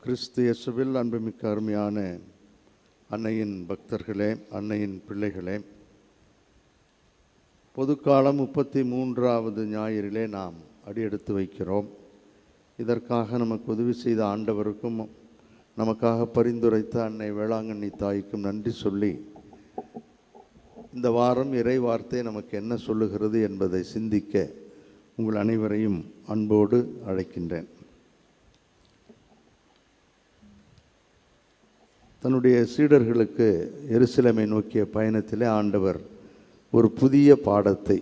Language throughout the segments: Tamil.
கிறிஸ்து இயேசுவில் அன்புமிக்க அருமையான அன்னையின் பக்தர்களே, அன்னையின் பிள்ளைகளே, பொதுக்காலம் 33வது ஞாயிறிலே நாம் அடியெடுத்து வைக்கிறோம். இதற்காக நமக்கு உதவி செய்த ஆண்டவருக்கும் நமக்காக பரிந்துரைத்த அன்னை வேளாங்கண்ணி தாய்க்கும் நன்றி சொல்லி, இந்த வாரம் இறை வார்த்தை நமக்கு என்ன சொல்லுகிறது என்பதை சிந்திக்க உங்கள் அனைவரையும் அன்போடு அழைக்கின்றேன். தன்னுடைய சீடர்களுக்கு எருசலேமை நோக்கிய பயணத்திலே ஆண்டவர் ஒரு புதிய பாடத்தை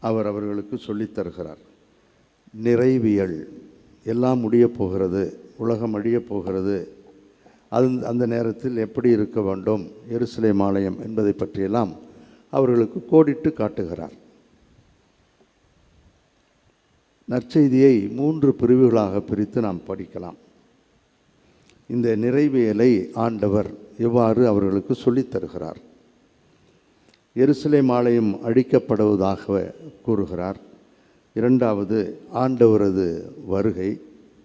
அவர்களுக்கு சொல்லித் தருகிறார். நிறைவியல். எல்லாம் முடியப் போகிறது, உலகம் அழியப் போகிறது, அந்த நேரத்தில் எப்படி இருக்க வேண்டும் எருசலேம் ஆலயம் என்பதை பற்றியெல்லாம் அவர்களுக்கு கோடிட்டு காட்டுகிறார். நற்செய்தியை 3 பிரிவுகளாக பிரித்து நாம் படிக்கலாம். இந்த நிறைவியலை ஆண்டவர் எவ்வாறு அவர்களுக்கு சொல்லித் தருகிறார். எருசலேம் ஆலயம் அழிக்கப்படுவதாக கூறுகிறார். இரண்டாவது ஆண்டவரது வருகை,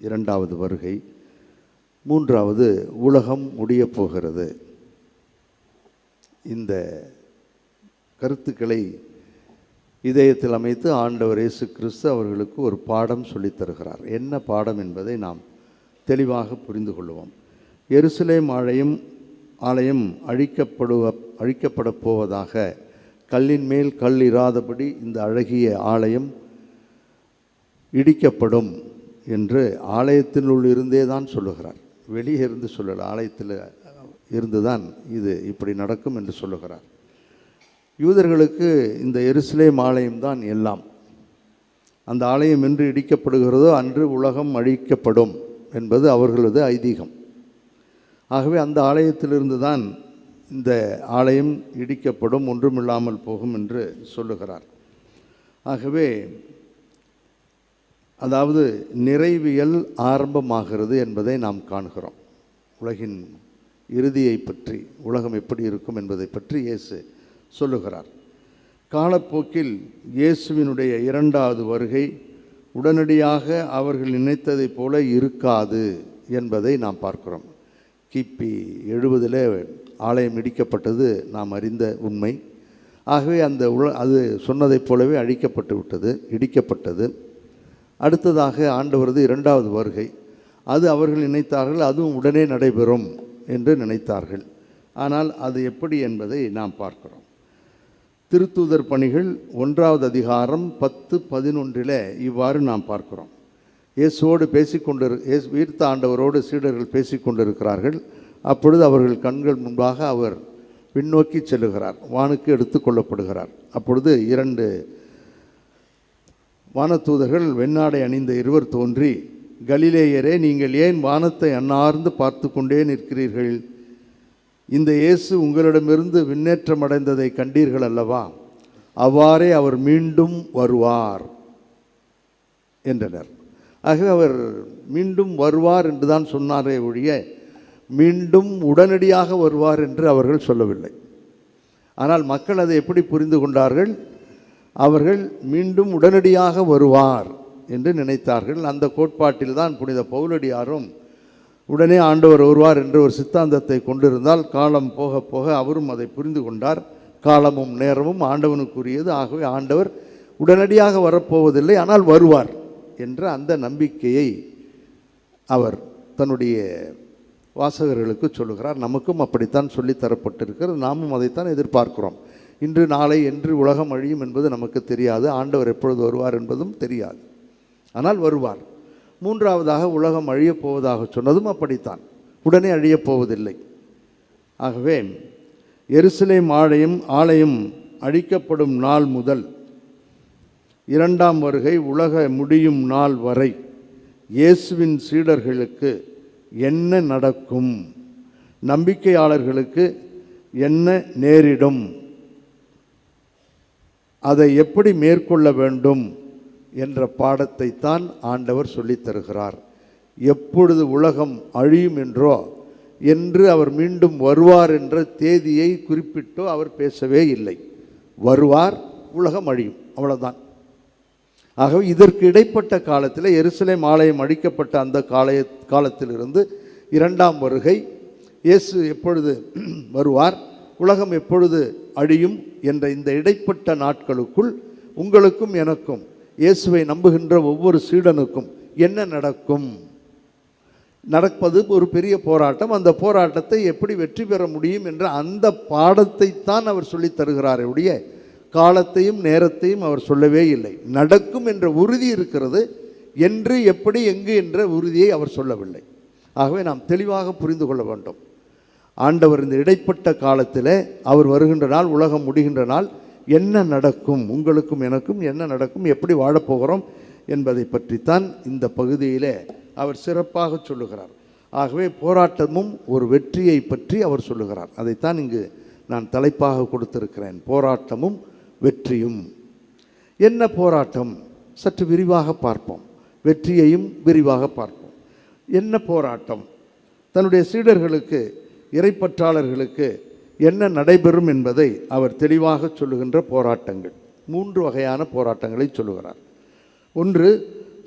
இரண்டாவது வருகை. மூன்றாவது உலகம் முடியப் போகிறது. இந்த கருத்துக்களை இதயத்தில் அமைத்து ஆண்டவர் இயேசு கிறிஸ்து அவர்களுக்கு ஒரு பாடம் சொல்லித் தருகிறார். என்ன பாடம் என்பதை நாம் தெளிவாக புரிந்து கொள்வோம். எருசலேம் ஆலயம் அழிக்கப்பட போவதாக, கல்லின் மேல் கல் இராதபடி இந்த அழகிய ஆலயம் இடிக்கப்படும் என்று ஆலயத்தினுள் இருந்தே தான் சொல்லுகிறார். வெளியே இருந்து சொல்லலை, ஆலயத்தில் இருந்துதான் இது இப்படி நடக்கும் என்று சொல்லுகிறார். யூதர்களுக்கு இந்த எருசலேம் ஆலயம்தான் எல்லாம். அந்த ஆலயம் என்று இடிக்கப்படுகிறதோ அன்று உலகம் அழிக்கப்படும் என்பது அவர்களது ஐதீகம். ஆகவே அந்த ஆலயத்திலிருந்து தான் இந்த ஆலயம் இடிக்கப்படும், ஒன்றுமில்லாமல் போகும் என்று சொல்லுகிறார். ஆகவே அதாவது நிறைவியல் ஆரம்பமாகிறது என்பதை நாம் காண்கிறோம். உலகின் இறுதியை பற்றி, உலகம் எப்படி இருக்கும் என்பதை பற்றி இயேசு சொல்லுகிறார். காலப்போக்கில் இயேசுவினுடைய 2வது வருகை உடனடியாக அவர்கள் நினைத்ததைப் போல இருக்காது என்பதை நாம் பார்க்கிறோம். கிபி 70 ஆலயம் இடிக்கப்பட்டது நாம் அறிந்த உண்மை. ஆகவே அது சொன்னதைப் போலவே அழிக்கப்பட்டு விட்டது, இடிக்கப்பட்டது. அடுத்ததாக ஆண்டவரது 2வது வருகை, அது அவர்கள் நினைத்தார்கள் அதுவும் உடனே நடைபெறும் என்று நினைத்தார்கள். ஆனால் அது எப்படி என்பதை நாம் பார்க்கிறோம். திருத்தூதர் பணிகள் 1வது அதிகாரம் 10-11 இவ்வாறு நாம் பார்க்கிறோம். இயேசுவோடு உயிர்த்த ஆண்டவரோடு சீடர்கள் பேசிக்கொண்டிருக்கிறார்கள். அப்பொழுது அவர்கள் கண்கள் முன்பாக அவர் பின்னோக்கி செல்லுகிறார், வானுக்கு எடுத்து கொள்ளப்படுகிறார். அப்பொழுது 2 வானதூதர்கள் வெண்ணாடை அணிந்த 2 தோன்றி, கலிலேயரே, நீங்கள் ஏன் வானத்தை அண்ணார்ந்து பார்த்து கொண்டே நிற்கிறீர்கள்? இந்த இயேசு உங்களிடமிருந்து விண்ணேற்றம் அடைந்ததை கண்டீர்கள் அல்லவா? அவ்வாறே அவர் மீண்டும் வருவார் என்றனர். ஆகவே அவர் மீண்டும் வருவார் என்று தான் சொன்னாரே ஒழிய மீண்டும் உடனடியாக வருவார் என்று அவர்கள் சொல்லவில்லை. ஆனால் மக்கள் அதை எப்படி புரிந்து கொண்டார்கள்? அவர்கள் மீண்டும் உடனடியாக வருவார் என்று நினைத்தார்கள். அந்த கோட்பாட்டில் தான் புனித பவுலடியாரும் உடனே ஆண்டவர் வருவார் என்ற ஒரு சித்தாந்தத்தை கொண்டிருந்தால், காலம் போக போக அவரும் அதை புரிந்து கொண்டார். காலமும் நேரமும் ஆண்டவனுக்குரியது. ஆகவே ஆண்டவர் உடனடியாக வரப்போவதில்லை, ஆனால் வருவார் என்ற அந்த நம்பிக்கையை அவர் தன்னுடைய வாசகர்களுக்கு சொல்லுகிறார். நமக்கும் அப்படித்தான் சொல்லித்தரப்பட்டிருக்கிறது. நாமும் அதைத்தான் எதிர்பார்க்கிறோம். இன்று நாளை என்று உலகம் அழியும் என்பது நமக்கு தெரியாது. ஆண்டவர் எப்பொழுது வருவார் என்பதும் தெரியாது. ஆனால் வருவார். 3வதாக உலகம் அழியப் போவதாக சொன்னதும் அப்படித்தான், உடனே அழியப் போவதில்லை. ஆகவே எருசலேம் ஆலயம் அழிக்கப்படும் நாள் முதல் 2ஆம் வருகை உலக முடியும் நாள் வரை இயேசுவின் சீடர்களுக்கு என்ன நடக்கும், நம்பிக்கையாளர்களுக்கு என்ன நேரிடும், அதை எப்படி மேற்கொள்ள வேண்டும் என்ற பாடத்தை தான் ஆண்டவர் சொல்லித் தருகிறார். எப்பொழுது உலகம் அழியும் என்றோ என்று அவர் மீண்டும் வருவார் என்ற தேதியை குறிப்பிட்டோ அவர் பேசவே இல்லை. வருவார், உலகம் அழியும், அவ்வளோதான். ஆகவே இதற்கு இடைப்பட்ட காலத்தில் எருசலேம் ஆலயம் அழிக்கப்பட்ட அந்த காலத்திலிருந்து இரண்டாம் வருகை, இயேசு எப்பொழுது வருவார், உலகம் எப்பொழுது அழியும் என்ற இந்த இடைப்பட்ட நாட்களுக்குள் உங்களுக்கும் எனக்கும் இயேசுவை நம்புகின்ற ஒவ்வொரு சீடனுக்கும் என்ன நடக்கும்? நடப்பது ஒரு பெரிய போராட்டம். அந்த போராட்டத்தை எப்படி வெற்றி பெற முடியும் என்ற அந்த பாடத்தை தான் அவர் சொல்லித் தருகிறாரே ஒழிய காலத்தையும் நேரத்தையும் அவர் சொல்லவே இல்லை. நடக்கும் என்ற உறுதி இருக்கிறது, என்று எப்படி எங்கு என்ற உறுதியை அவர் சொல்லவில்லை. ஆகவே நாம் தெளிவாக புரிந்து கொள்ள வேண்டும். ஆண்டவர் இந்த இடைப்பட்ட காலத்தில் அவர் வருகின்ற நாள், உலகம் முடிகின்ற நாள் என்ன நடக்கும், உங்களுக்கும் எனக்கும் என்ன நடக்கும், எப்படி வாழப்போகிறோம் என்பதை பற்றித்தான் இந்த பகுதியில் அவர் சிறப்பாக சொல்லுகிறார். ஆகவே போராட்டமும் ஒரு வெற்றியை பற்றி அவர் சொல்லுகிறார். அதைத்தான் இங்கு நான் தலைப்பாக கொடுத்திருக்கிறேன். போராட்டமும் வெற்றியும். என்ன போராட்டம்? சற்று விரிவாக பார்ப்போம். வெற்றியையும் விரிவாக பார்ப்போம். என்ன போராட்டம்? தன்னுடைய சீடர்களுக்கு, இறைப்பற்றாளர்களுக்கு என்ன நடைபெறும் என்பதை அவர் தெளிவாக சொல்லுகின்ற போராட்டங்கள். 3 வகையான போராட்டங்களை சொல்லுகிறார். ஒன்று,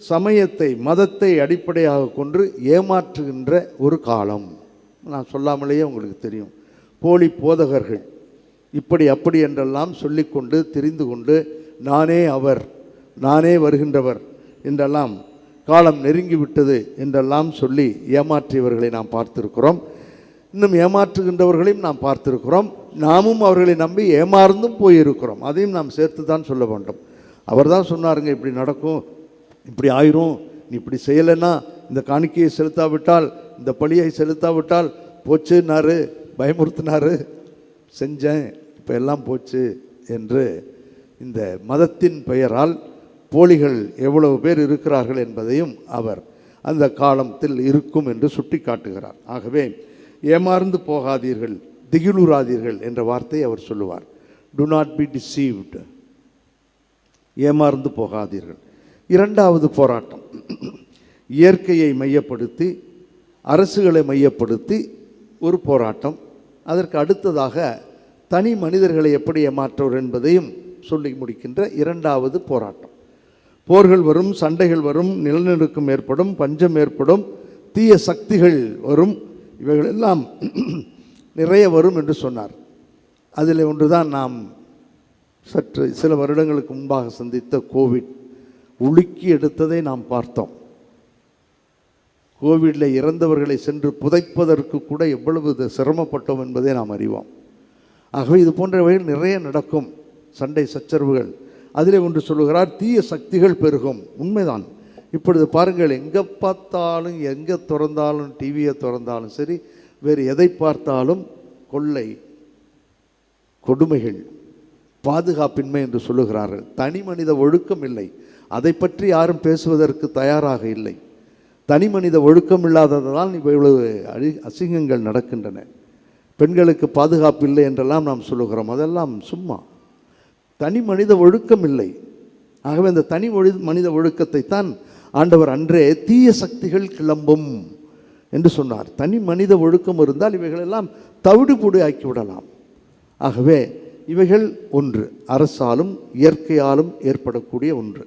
சமயத்தை, மதத்தை அடிப்படையாக கொண்டு ஏமாற்றுகின்ற ஒரு காலம். நான் சொல்லாமலேயே உங்களுக்கு தெரியும். போலி போதகர்கள் இப்படி அப்படி என்றெல்லாம் சொல்லிக்கொண்டு திரிந்து கொண்டு நானே அவர், நானே வருகின்றவர் என்றெல்லாம், காலம் நெருங்கிவிட்டது என்றெல்லாம் சொல்லி ஏமாற்றியவர்களை நாம் பார்த்திருக்கிறோம். இன்னும் ஏமாற்றுகின்றவர்களையும் நாம் பார்த்திருக்கிறோம். நாமும் அவர்களை நம்பி ஏமாறந்தும் போயிருக்கிறோம். அதையும் நாம் சேர்த்து தான் சொல்ல வேண்டும். அவர் தான் சொன்னாருங்க, இப்படி நடக்கும், இப்படி ஆயிரும், நீ இப்படி செய்யலைன்னா, இந்த காணிக்கையை செலுத்தாவிட்டால், இந்த பழியை செலுத்தாவிட்டால் போச்சுன்னாரு, பயமுறுத்தினாரு. செஞ்சேன், இப்போ எல்லாம் போச்சு என்று இந்த மதத்தின் பெயரால் போலிகள் எவ்வளவு பேர் இருக்கிறார்கள் என்பதையும் அவர் அந்த காலத்தில் இருக்கும் என்று சுட்டி காட்டுகிறார். ஆகவே ஏமாந்து போகாதீர்கள், திகிலுறாதீர்கள் என்ற வார்த்தையை அவர் சொல்லுவார். டு நாட் பி டிசீவ்டு, ஏமாந்து போகாதீர்கள். இரண்டாவது போராட்டம், இயற்கையை மையப்படுத்தி, அரசுகளை மையப்படுத்தி ஒரு போராட்டம். அதற்கு அடுத்ததாக தனி மனிதர்களை எப்படி ஏமாற்றுவர் என்பதையும் சொல்லி முடிக்கின்ற இரண்டாவது போராட்டம். போர்கள் வரும், சண்டைகள் வரும், நிலநடுக்கம் ஏற்படும், பஞ்சம் ஏற்படும், தீய சக்திகள் வரும், இவைகளெல்லாம் நிறைய வரும் என்று சொன்னார். அதில் ஒன்றுதான் நாம் சற்று சில வருடங்களுக்கு முன்பாக சந்தித்த கோவிட். உலுக்கி எடுத்ததை நாம் பார்த்தோம். கோவிடில் இறந்தவர்களை சென்று புதைப்பதற்கு கூட எவ்வளவு சிரமப்பட்டோம் என்பதை நாம் அறிவோம். ஆகவே இது போன்றவைகள் நிறைய நடக்கும், சண்டை சச்சரவுகள். அதிலே ஒன்று சொல்லுகிறார், தீய சக்திகள் பெருகும். உண்மைதான். இப்பொழுது பாருங்கள், எங்கே பார்த்தாலும், எங்கே திறந்தாலும், டிவியை திறந்தாலும் சரி, வேறு எதை பார்த்தாலும் கொள்ளை, கொடுமைகள், பாதுகாப்பின்மை என்று சொல்லுகிறார்கள். தனி மனித ஒழுக்கம் இல்லை, அதை பற்றி யாரும் பேசுவதற்கு தயாராக இல்லை. தனி மனித ஒழுக்கம் இல்லாததால் இவ்வளவு அசிங்கங்கள் நடக்கின்றன. பெண்களுக்கு பாதுகாப்பு இல்லை என்றெல்லாம் நாம் சொல்லுகிறோம். அதெல்லாம் சும்மா. தனி மனித ஒழுக்கம் இல்லை. ஆகவே அந்த தனி மனித ஒழுக்கத்தை தான் ஆண்டவர் அன்றே தீய சக்திகள் கிளம்பும் என்று சொன்னார். தனி மனித ஒழுக்கம் இருந்தால் இவைகளெல்லாம் தவிடுபொடி ஆக்கிவிடலாம். ஆகவே இவைகள் ஒன்று, அரசாலும் இயற்கையாலும் ஏற்படக்கூடிய ஒன்று.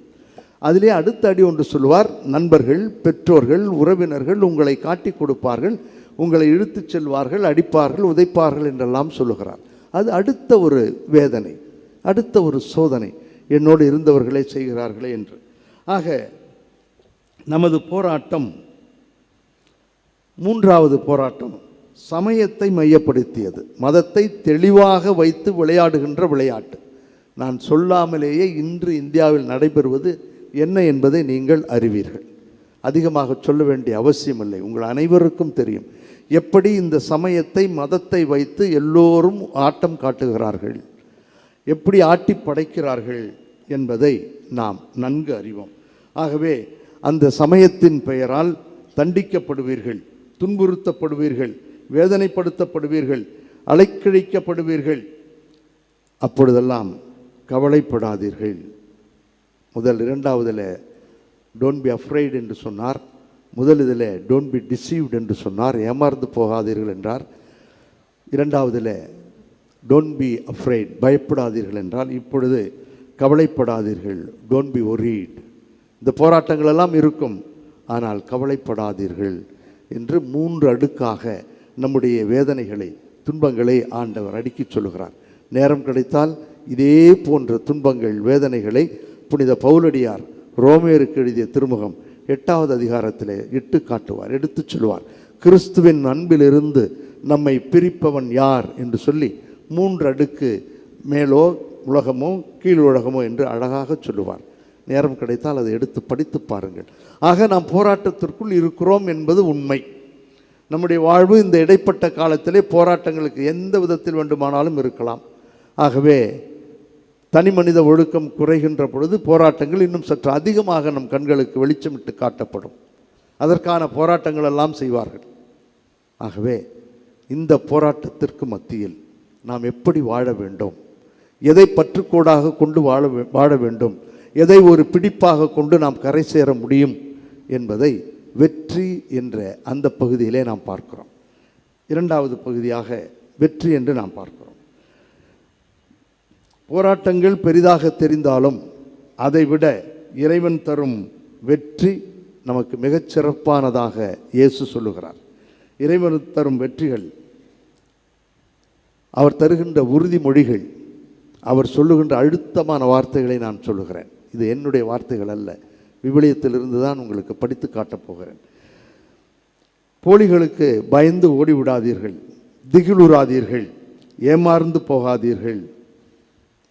அதிலே அடுத்த அடி ஒன்று சொல்லுவார், நண்பர்கள், பெற்றோர்கள், உறவினர்கள் உங்களை காட்டி கொடுப்பார்கள், உங்களை இழுத்துச் செல்வார்கள், அடிப்பார்கள், உதைப்பார்கள் என்றெல்லாம் சொல்லுகிறார். அது அடுத்த ஒரு வேதனை, அடுத்த ஒரு சோதனை, என்னோடு இருந்தவர்களே செய்கிறார்களே என்று. ஆக நமது போராட்டம், மூன்றாவது போராட்டம் சமயத்தை மையப்படுத்தியது, மதத்தை தெளிவாக வைத்து விளையாடுகின்ற விளையாட்டு. நான் சொல்லாமலேயே இன்று இந்தியாவில் நடைபெறுவது என்ன என்பதை நீங்கள் அறிவீர்கள். அதிகமாக சொல்ல வேண்டிய அவசியமில்லை, உங்கள் அனைவருக்கும் தெரியும். எப்படி இந்த சமயத்தை, மதத்தை வைத்து எல்லோரும் ஆட்டம் காட்டுகிறார்கள், எப்படி ஆட்டி படைக்கிறார்கள் என்பதை நாம் நன்கு அறிவோம். ஆகவே அந்த சமயத்தின் பெயரால் தண்டிக்கப்படுவீர்கள், துன்புறுத்தப்படுவீர்கள், வேதனைப்படுத்தப்படுவீர்கள், அலைக்கழிக்கப்படுவீர்கள். அப்பொழுதெல்லாம் கவலைப்படாதீர்கள். முதல் இரண்டாவதில் டோன்ட் பி அஃப்ரைட் என்று சொன்னார். முதல் இதில் டோன்ட் பி டிசீவ்ட் என்று சொன்னார், ஏமாந்து போகாதீர்கள் என்றார். இரண்டாவதில் டோன்ட் பி அஃப்ரைட், பயப்படாதீர்கள் என்றால், இப்பொழுது கவலைப்படாதீர்கள், டோன்ட் பி ஒரீட், இந்த போராட்டங்கள் எல்லாம் இருக்கும், ஆனால் கவலைப்படாதீர்கள் என்று 3 அடுக்காக நம்முடைய வேதனைகளை, துன்பங்களை ஆண்டவர் அடுக்கி சொல்லுகிறார். நேரம் கிடைத்தால் இதே போன்ற துன்பங்கள், வேதனைகளை புனித பவுலடியார் ரோமேயருக்கு எழுதிய திருமுகம் 8வது அதிகாரத்தில் இட்டு காட்டுவார், எடுத்து சொல்லுவார். கிறிஸ்துவின் அன்பிலிருந்து நம்மை பிரிப்பவன் யார் என்று சொல்லி 3 அடுக்கு, மேலோ உலகமோ கீழ் உலகமோ என்று அழகாக சொல்லுவார். நேரம் கிடைத்தால் அதை எடுத்து படித்து பாருங்கள். ஆக நாம் போராட்டத்திற்குள் இருக்கிறோம் என்பது உண்மை. நம்முடைய வாழ்வு இந்த இடைப்பட்ட காலத்திலே போராட்டங்களுக்கு எந்த விதத்தில் வேண்டுமானாலும் இருக்கலாம். ஆகவே தனி மனித ஒழுக்கம் குறைகின்ற பொழுது போராட்டங்கள் இன்னும் சற்று அதிகமாக நம் கண்களுக்கு வெளிச்சமிட்டு காட்டப்படும். அதற்கான போராட்டங்கள் எல்லாம் செய்வார்கள். ஆகவே இந்த போராட்டத்திற்கு மத்தியில் நாம் எப்படி வாழ வேண்டும், எதை பற்றுக்கோடாக கொண்டு வாழ வேண்டும், எதை ஒரு பிடிப்பாக கொண்டு நாம் கரை சேர முடியும் என்பதை வெற்றி என்ற அந்த பகுதியிலே நாம் பார்க்கிறோம். 2வது பகுதியாக வெற்றி என்று நாம் பார்க்கிறோம். போராட்டங்கள் பெரிதாக தெரிந்தாலும் அதைவிட இறைவன் தரும் வெற்றி நமக்கு மிகச்சிறப்பானதாக இயேசு சொல்லுகிறார். இறைவன் தரும் வெற்றிகள், அவர் தருகின்ற உறுதிமொழிகள், அவர் சொல்லுகின்ற அழுத்தமான வார்த்தைகளை நான் சொல்லுகிறேன். இது என்னுடைய வார்த்தைகள் அல்ல, விவிலியத்திலிருந்து தான் உங்களுக்கு படித்து காட்டப் போகிறேன். போலிகளுக்கு பயந்து ஓடிவிடாதீர்கள், திகிலுறாதீர்கள், ஏமாந்து போகாதீர்கள்,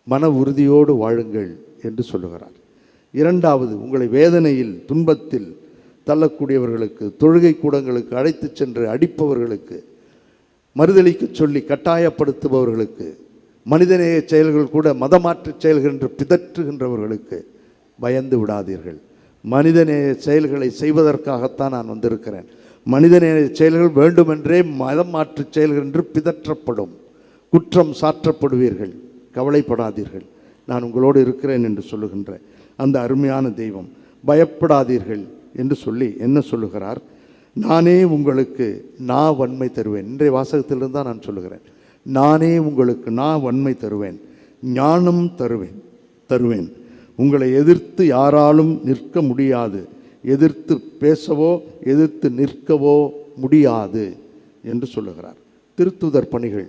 மன உறுதியோடு வாழுங்கள் என்று சொல்லுகிறார். 2வது, உங்களை வேதனையில் துன்பத்தில் தள்ளக்கூடியவர்களுக்கு, தொழுகை கூடங்களுக்கு அழைத்து சென்று அடிப்பவர்களுக்கு, மறுதளிக்க சொல்லி கட்டாயப்படுத்துபவர்களுக்கு, மனிதநேய செயல்கள் கூட மதமாற்று செயல்கள் என்று பிதற்றுகின்றவர்களுக்கு பயந்து விடாதீர்கள். மனிதநேய செயல்களை செய்வதற்காகத்தான் நான் வந்திருக்கிறேன். மனிதநேய செயல்கள் வேண்டுமென்றே மதமாற்று செயல்கள் என்று பிதற்றப்படும், குற்றம் சாற்றப்படுவீர்கள். கவலைப்படாதீர்கள், நான் உங்களோடு இருக்கிறேன் என்று சொல்லுகின்ற அந்த அருமையான தெய்வம். பயப்படாதீர்கள் என்று சொல்லி என்ன சொல்லுகிறார்? நானே உங்களுக்கு வன்மை தருவேன். இன்றைய வாசகத்திலிருந்து தான் நான் சொல்லுகிறேன். நானே உங்களுக்கு வன்மை தருவேன், ஞானம் தருவேன். உங்களை எதிர்த்து யாராலும் நிற்க முடியாது, எதிர்த்து பேசவோ எதிர்த்து நிற்கவோ முடியாது என்று சொல்லுகிறார். திருத்துதர் பணிகள்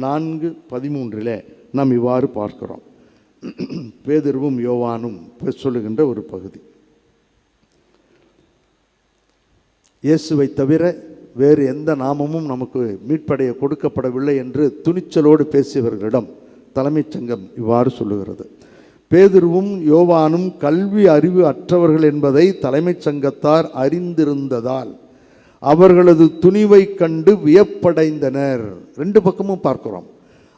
4:13 நாம் இவ்வாறு பார்க்கிறோம். பேதுருவும் யோவானும் சொல்லுகின்ற ஒரு பகுதி. இயேசுவை தவிர வேறு எந்த நாமமும் நமக்கு மீட்படைய கொடுக்கப்படவில்லை என்று துணிச்சலோடு பேசியவர்களிடம் தலைமைச் சங்கம் இவ்வாறு சொல்லுகிறது. பேதுருவும் யோவானும் கல்வி அறிவு அற்றவர்கள் என்பதை தலைமைச் சங்கத்தார் அறிந்திருந்ததால் அவர்களது துணிவை கண்டு வியப்படைந்தனர். 2 பக்கமும் பார்க்கிறோம்.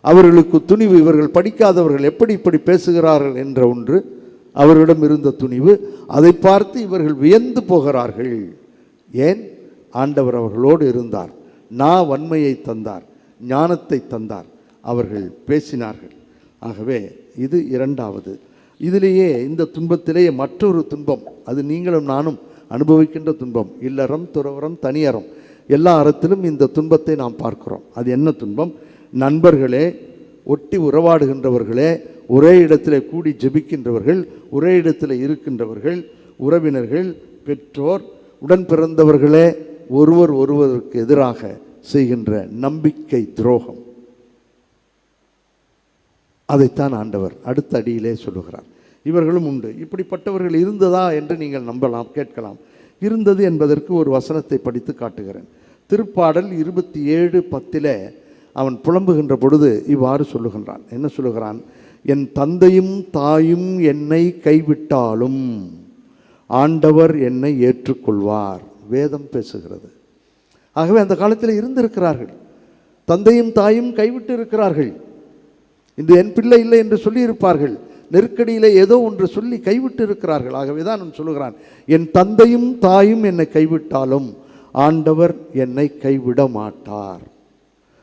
அவர்களுக்கு துணிவு, இவர்கள் படிக்காதவர்கள் எப்படி இப்படி பேசுகிறார்கள் என்ற ஒன்று அவர்களிடம் இருந்த துணிவு. அதை பார்த்து இவர்கள் வியந்து போகிறார்கள். ஏன்? ஆண்டவர் அவர்களோடு இருந்தார், வன்மையை தந்தார், ஞானத்தை தந்தார், அவர்கள் பேசினார்கள். ஆகவே இது 2வது. இதிலேயே இந்த துன்பத்திலேயே மற்றொரு துன்பம், அது நீங்களும் நானும் அனுபவிக்கின்ற துன்பம். இல்லறம், துறவரம், தனியறம், எல்லா அறத்திலும் இந்த துன்பத்தை நாம் பார்க்கிறோம். அது என்ன துன்பம்? நண்பர்களே, ஒட்டி உறவாடுகின்றவர்களே, ஒரே இடத்துல கூடி ஜெபிக்கின்றவர்கள், ஒரே இடத்துல இருக்கின்றவர்கள், உறவினர்கள், பெற்றோர், உடன் பிறந்தவர்களே ஒருவருக்கு எதிராக செய்கின்ற நம்பிக்கை துரோகம். அதைத்தான் ஆண்டவர் அடுத்த அடியிலே சொல்லுகிறார். இவர்களும் உண்டு. இப்படிப்பட்டவர்கள் இருந்ததா என்று நீங்கள் நம்பலாம், கேட்கலாம். இருந்தது என்பதற்கு ஒரு வசனத்தை படித்து காட்டுகிறேன். திருப்பாடல் 27:10 அவன் புலம்புகின்ற பொழுது இவ்வாறு சொல்லுகின்றான். என்ன சொல்லுகிறான்? என் தந்தையும் தாயும் என்னை கைவிட்டாலும் ஆண்டவர் என்னை ஏற்றுக்கொள்வார். வேதம் பேசுகிறது. ஆகவே அந்த காலத்தில் இருந்திருக்கிறார்கள். தந்தையும் தாயும் கைவிட்டு இருக்கிறார்கள். இந்த என் பிள்ளை இல்லை என்று சொல்லியிருப்பார்கள். நெருக்கடியிலே ஏதோ ஒன்று சொல்லி கைவிட்டு இருக்கிறார்கள். ஆகவே தான் நான் சொல்லுகிறான், என் தந்தையும் தாயும் என்னை கைவிட்டாலும் ஆண்டவர் என்னை கைவிட மாட்டார்.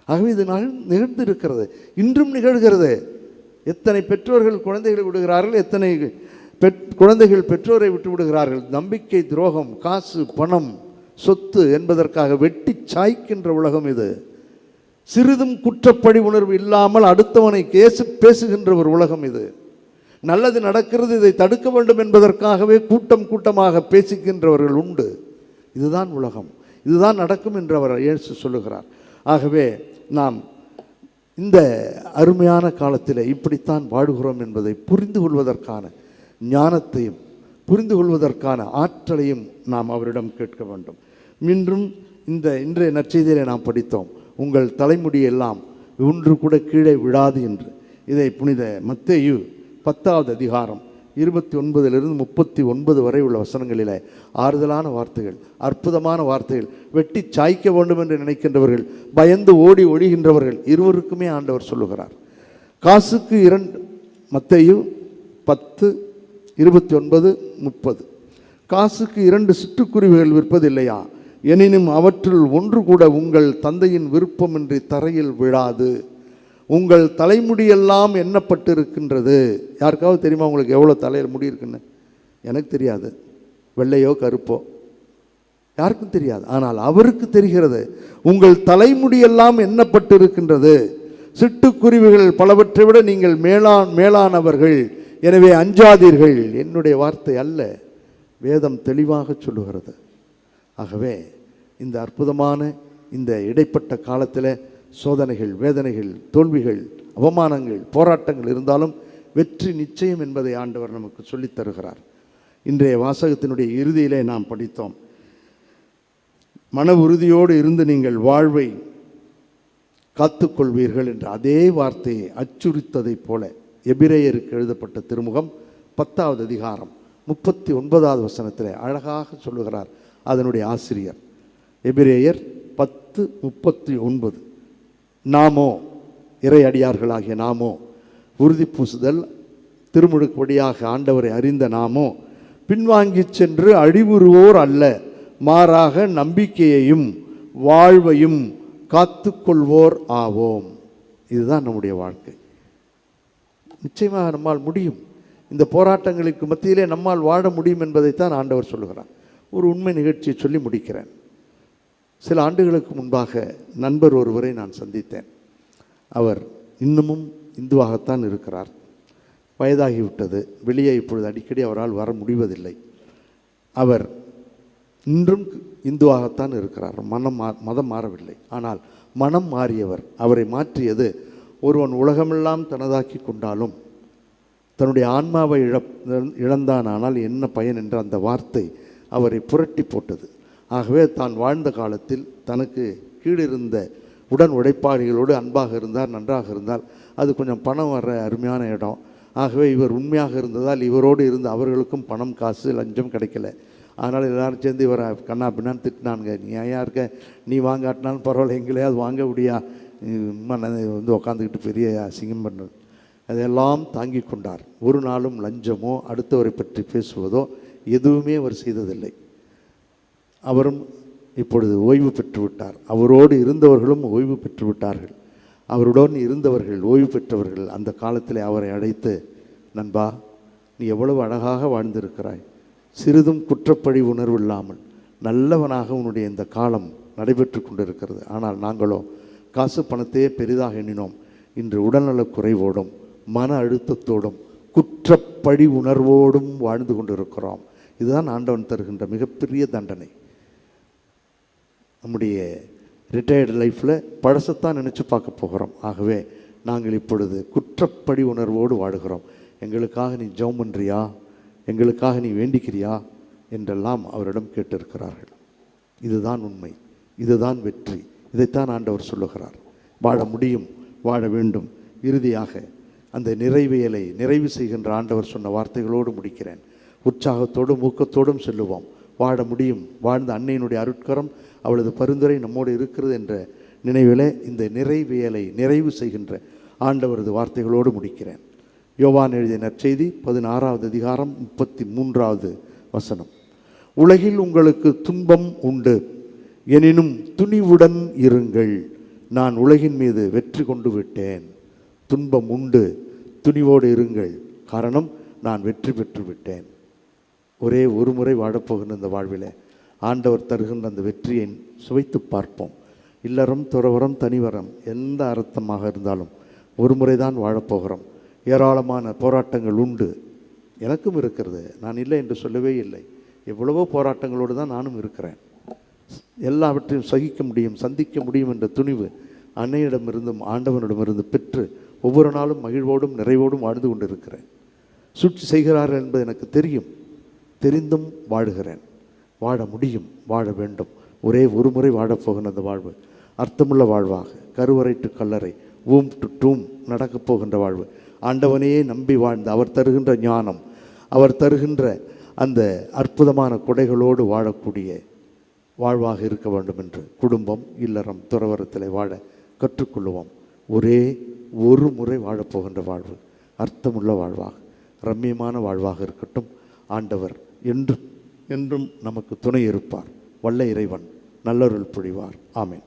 ஆகவே இது நிகழ்ந்திருக்கிறது, இன்றும் நிகழ்கிறது. எத்தனை பெற்றோர்கள் குழந்தைகளை விடுகிறார்கள், எத்தனை குழந்தைகள் பெற்றோரை விட்டு விடுகிறார்கள். நம்பிக்கை துரோகம், காசு, பணம், சொத்து என்பதற்காக வெட்டி சாய்க்கின்ற உலகம் இது. சிறிதும் குற்றப்பழி உணர்வு இல்லாமல் அடுத்தவனை பேசுகின்ற ஒரு உலகம் இது. நல்லது நடக்கிறது, இதை தடுக்க வேண்டும் என்பதற்காகவே கூட்டம் கூட்டமாக பேசிக்கின்றவர்கள் உண்டு. இதுதான் உலகம், இதுதான் நடக்கும் என்று அவர் இயேசு சொல்லுகிறார். ஆகவே நாம் இந்த அருமையான காலத்தில் இப்படித்தான் வாழுகிறோம் என்பதை புரிந்து கொள்வதற்கான ஞானத்தையும் புரிந்து கொள்வதற்கான ஆற்றலையும் நாம் அவரிடம் கேட்க வேண்டும். மீண்டும் இன்றைய நற்செய்தியிலே நாம் படித்தோம், உங்கள் தலைமுடியெல்லாம் ஒன்று கூட கீழே விழாது என்று. இதை புனித மத்தேயு 10வது அதிகாரம் 29 to 39 வரை உள்ள வசனங்களிலே ஆறுதலான வார்த்தைகள், அற்புதமான வார்த்தைகள். வெட்டி சாய்க்க வேண்டும் என்று நினைக்கின்றவர்கள், பயந்து ஓடி ஒழிகின்றவர்கள் இருவருக்குமே ஆண்டவர் சொல்லுகிறார். காசுக்கு 2, மத்தேயு 10:29-30. காசுக்கு 2 சிட்டுக்குருவிகள் விற்பதில்லையா? எனினும் அவற்றுள் ஒன்று கூட உங்கள் தந்தையின் விருப்பமின்றி தரையில் விழாது. உங்கள் தலைமுடியெல்லாம் எண்ணப்பட்டிருக்கின்றது. யாருக்காவது தெரியுமா உங்களுக்கு எவ்வளோ தலையில் முடி இருக்குன்னு? எனக்கு தெரியாது. வெள்ளையோ கருப்போ யாருக்கும் தெரியாது. ஆனால் அவருக்கு தெரிகிறது. உங்கள் தலைமுடியெல்லாம் எண்ணப்பட்டிருக்கின்றது. சிட்டுக்குருவிகள் பலவற்றை விட நீங்கள் மேலானவர்கள். எனவே அஞ்சாதீர்கள். என்னுடைய வார்த்தை அல்ல, வேதம் தெளிவாக சொல்லுகிறது. ஆகவே இந்த அற்புதமான இந்த இடைப்பட்ட காலத்தில் சோதனைகள், வேதனைகள், தோல்விகள், அவமானங்கள், போராட்டங்கள் இருந்தாலும் வெற்றி நிச்சயம் என்பதை ஆண்டவர் நமக்கு சொல்லித் தருகிறார். இன்றைய வாசகத்தினுடைய இறுதியிலே நாம் படித்தோம், மன உறுதியோடு இருந்து நீங்கள் வாழ்வை காத்துக்கொள்வீர்கள் என்ற அதே வார்த்தையை அச்சுறுத்ததைப் போல எபிரேயருக்கு எழுதப்பட்ட திருமுகம் 10வது அதிகாரம் 39வது வசனத்தில் அழகாக சொல்லுகிறார் அதனுடைய ஆசிரியர். எபிரேயர் 10:39. நாமோ, இறை அடியார்களாகிய நாமோ, உறுதி பூசுதல் திருமுழுக்கு வழியாக ஆண்டவரை அறிந்த நாமோ பின்வாங்கி சென்று அழிவுறுவோர் அல்ல, மாறாக நம்பிக்கையையும் வாழ்வையும் காத்துக்கொள்வோர் ஆவோம். இதுதான் நம்முடைய வாழ்க்கை. நிச்சயமாக நம்மால் முடியும். இந்த போராட்டங்களுக்கு மத்தியிலே நம்மால் வாழ முடியும் என்பதைத்தான் ஆண்டவர் சொல்லுகிறார். ஒரு உண்மை நிகழ்ச்சியை சொல்லி முடிக்கிறேன். சில ஆண்டுகளுக்கு முன்பாக நண்பர் ஒருவரை நான் சந்தித்தேன். அவர் இன்னமும் இந்துவாகத்தான் இருக்கிறார். வயதாகிவிட்டது. வெளியே இப்பொழுது அடிக்கடி அவரால் வர முடிவதில்லை. அவர் இன்றும் இந்துவாகத்தான் இருக்கிறார். மதம் மாறவில்லை. ஆனால் மனம் மாறியவர். அவரை மாற்றியது, ஒருவன் உலகமெல்லாம் தனதாக்கி கொண்டாலும் தன்னுடைய ஆன்மாவை இழந்தானால் என்ன பயன் என்ற அந்த வார்த்தை அவரை புரட்டி போட்டது. ஆகவே தான் வாழ்ந்த காலத்தில் தனக்கு கீழிருந்த உடன் உழைப்பாளிகளோடு அன்பாக இருந்தார், நன்றாக இருந்தால். அது கொஞ்சம் பணம் வர்ற அருமையான இடம். ஆகவே இவர் உண்மையாக இருந்ததால் இவரோடு இருந்து அவர்களுக்கும் பணம், காசு, லஞ்சம் கிடைக்கல. அதனால் எல்லோரும் சேர்ந்து இவரை கண்ணா பின்னான்னு திட்டினானுங்க. நீ ஏன் இருக்க, நீ வாங்காட்டினாலும் பரவாயில்ல, எங்களையாவது வாங்க முடியா, வந்து உக்காந்துக்கிட்டு பெரிய அசிங்கம் பண்ணுறது. அதையெல்லாம் தாங்கி கொண்டார். ஒரு நாளும் லஞ்சமோ அடுத்தவரை பற்றி பேசுவதோ எதுவுமே அவர் செய்ததில்லை. அவரும் இப்பொழுது ஓய்வு பெற்று விட்டார். அவரோடு இருந்தவர்களும் ஓய்வு பெற்று விட்டார்கள். அவருடன் இருந்தவர்கள், ஓய்வு பெற்றவர்கள் அந்த காலத்தில் அவரை அழைத்து, நண்பா, நீ எவ்வளவு அழகாக வாழ்ந்திருக்கிறாய், சிறிதும் குற்றப்பழி உணர்வு இல்லாமல் நல்லவனாக உன்னுடைய இந்த காலம் நடைபெற்று கொண்டிருக்கிறது. ஆனால் நாங்களோ காசு பணத்தையே பெரிதாக எண்ணினோம். இன்று உடல்நலக் குறைவோடும் மன அழுத்தத்தோடும் குற்றப்பழி உணர்வோடும் வாழ்ந்து கொண்டிருக்கிறோம். இதுதான் ஆண்டவன் தருகின்ற மிகப்பெரிய தண்டனை. நம்முடைய ரிட்டையர்டு லைஃப்பில் பழசத்தான் நினச்சி பார்க்க போகிறோம். ஆகவே நாங்கள் இப்பொழுது குற்றப்பழி உணர்வோடு வாழுகிறோம். எங்களுக்காக நீ ஜெபம் பண்ணுறியா, எங்களுக்காக நீ வேண்டிக்கிறியா என்றெல்லாம் அவரிடம் கேட்டிருக்கிறார்கள். இதுதான் உண்மை, இதுதான் வெற்றி. இதைத்தான் ஆண்டவர் சொல்லுகிறார். வாழ முடியும், வாழ வேண்டும். இறுதியாக அந்த நிறைவியலை நிறைவு செய்கின்ற ஆண்டவர் சொன்ன வார்த்தைகளோடு முடிக்கிறேன். உற்சாகத்தோடும் ஊக்கத்தோடும் செல்லுவோம். வாழ முடியும். வாழ்ந்த அன்னையினுடைய அருட்கரம், அவளது பரிந்துரை நம்மோடு இருக்கிறது என்ற நினைவிலே இந்த நிறைவியலை நிறைவு செய்கின்ற ஆண்டவரது வார்த்தைகளோடு முடிக்கிறேன். யோவான் எழுதிய நற்செய்தி 16வது அதிகாரம் 33வது வசனம். உலகில் உங்களுக்கு துன்பம் உண்டு, எனினும் துணிவுடன் இருங்கள், நான் உலகின் மீது வெற்றி கொண்டு விட்டேன். துன்பம் உண்டு, துணிவோடு இருங்கள், காரணம் நான் வெற்றி பெற்று விட்டேன். ஒரே ஒரு முறை வாழப்போகின்ற இந்த வாழ்வில் ஆண்டவர் தருகின்ற அந்த வெற்றியை சுவைத்து பார்ப்போம். இல்லறம், துறவரம், தனிவரம் எந்த அர்த்தமாக இருந்தாலும் ஒரு முறை தான் வாழப்போகிறோம். ஏராளமான போராட்டங்கள் உண்டு, எனக்கும் இருக்கிறது, நான் இல்லை என்று சொல்லவே இல்லை. எவ்வளவோ போராட்டங்களோடு தான் நானும் இருக்கிறேன். எல்லாவற்றையும் சகிக்க முடியும், சந்திக்க முடியும் என்ற துணிவு அன்னையிடமிருந்தும் ஆண்டவனிடமிருந்து பெற்று ஒவ்வொரு நாளும் மகிழ்வோடும் நிறைவோடும் வாழ்ந்து கொண்டிருக்கிறேன். சூழ்ச்சி செய்கிறார்கள் என்பது எனக்கு தெரியும், தெரிந்தும் வாழுகிறேன். வாழ முடியும், வாழ வேண்டும். ஒரே ஒரு முறை வாழப்போகிற அந்த வாழ்வு அர்த்தமுள்ள வாழ்வாக, கருவறை டு கல்லறை, ஊம் டு டூம் நடக்கப் போகின்ற வாழ்வு, ஆண்டவனையே நம்பி வாழ்ந்த அவர் தருகின்ற ஞானம், அவர் தருகின்ற அந்த அற்புதமான கொடைகளோடு வாழக்கூடிய வாழ்வாக இருக்க வேண்டும் என்று குடும்பம், இல்லறம், துறவரத்தில் வாழ கற்றுக்கொள்ளுவோம். ஒரே ஒரு முறை வாழப்போகின்ற வாழ்வு அர்த்தமுள்ள வாழ்வாக, ரம்மியமான வாழ்வாக இருக்கட்டும். ஆண்டவர் என்றும் என்றும் நமக்கு துணை இருப்பார். வல்ல இறைவன் நல்லருள் புரிவார். ஆமென்.